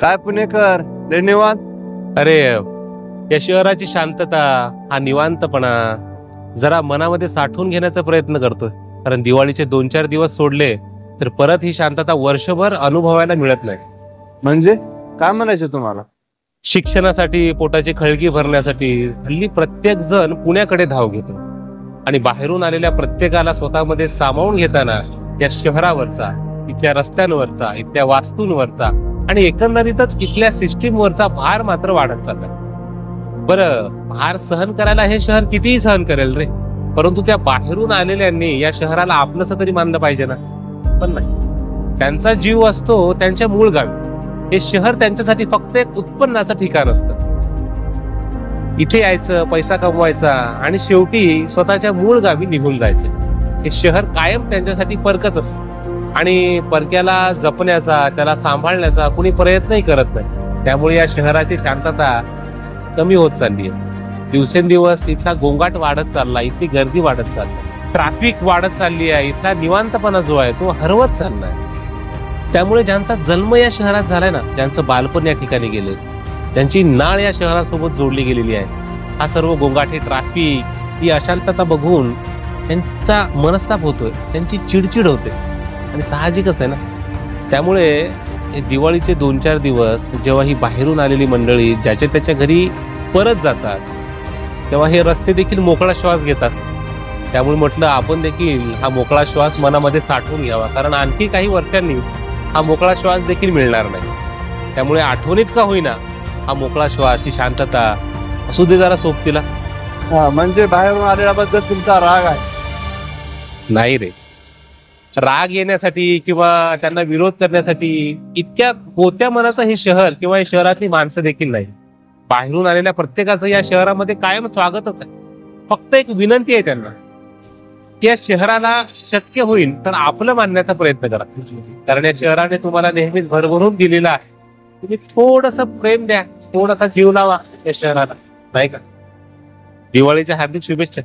काय पुणेकर धन्यवाद। अरे या शहराची शांतता, हा निवांतपणा जरा मनामध्ये साठवून घेण्याचा प्रयत्न करतोय। कारण दिवाळीचे 2-4 दिवस सोडले तर परत ही शांतता वर्षभर अनुभवायला मिळत नाही। म्हणजे काय म्हणायचं तुम्हाला? शिक्षणासाठी, पोटाची खळगी भरण्यासाठी हल्ली प्रत्येक जण पुण्याकडे धाव घेतो आणि बाहेरून आलेल्या प्रत्येकाला स्वतःमध्ये सामावून घेताना या शहरावरचा, इथल्या रस्त्यांवरचा, इथल्या वास्तूंवरचा आणि एकंदरीतच इथल्या सिस्टीमवरचा भार मात्र वाढत चाललाय। बरं, भार सहन करायला हे शहर कितीही सहन करेल रे, परंतु त्या बाहेरून आलेल्यांनी या शहराला आपलंसं तरी मानलं पाहिजे ना? पण नाही, त्यांचा जीव असतो त्यांच्या मूळ गावी। हे शहर त्यांच्यासाठी फक्त एक उत्पन्नाचं ठिकाण असतं। इथे यायचं, पैसा कमवायचा आणि शेवटी स्वतःच्या मूळ गावी निघून जायचं। हे शहर कायम त्यांच्यासाठी परकच असतं आणि परक्याला जपण्याचा, त्याला सांभाळण्याचा कुणी प्रयत्नही करत नाही। त्यामुळे या शहराची शांतता कमी होत चालली आहे। दिवसेंदिवस इथला गोंगाट वाढत चालला, इथली गर्दी वाढत चालली, ट्रॅफिक वाढत चालली आहे, इथला निवांतपणा जो आहे तो हरवत चाललाय। त्यामुळे ज्यांचा जन्म या शहरात झालाय ना, ज्यांचं बालपण या ठिकाणी गेले, ज्यांची नाळ या शहरासोबत जोडली गेलेली आहे, हा सर्व गोंगाट, ट्रॅफिक, ही अशांतता बघून त्यांचा मनस्ताप होतोय, त्यांची चिडचिड होते आणि साहजिकच आहे ना। त्यामुळे हे दिवाळीचे 2-4 दिवस जेव्हा ही बाहेरून आलेली मंडळी ज्याच्या त्याच्या घरी परत जातात, तेव्हा हे रस्ते देखील मोकळा श्वास घेतात। त्यामुळे म्हटलं आपण देखील हा मोकळा श्वास मनामध्ये साठवून घ्यावा, कारण आणखी काही वर्षांनी हा मोकळा श्वास देखील मिळणार नाही। त्यामुळे आठवणीत का होईना हा मोकळा श्वास, ही शांतता असू दे जरा सोबतीला। म्हणजे बाहेरून आलेल्याबद्दल तुमचा राग आहे? नाही रे, राग येण्यासाठी किंवा त्यांना विरोध करण्यासाठी इतक्या होत्या मनाचं हे शहर किंवा या शहरातली माणसं देखील नाही। बाहेरून आलेल्या प्रत्येकाचं या शहरामध्ये कायम स्वागतच आहे। फक्त एक विनंती आहे त्यांना की या शहराला शक्य होईल तर आपलं मानण्याचा प्रयत्न करा, कारण या शहराने तुम्हाला नेहमीच भरभरून दिलेला आहे। तुम्ही थोडंसं प्रेम द्या, थोडासा जीव लावा या शहराला, नाही का? दिवाळीच्या हार्दिक शुभेच्छा।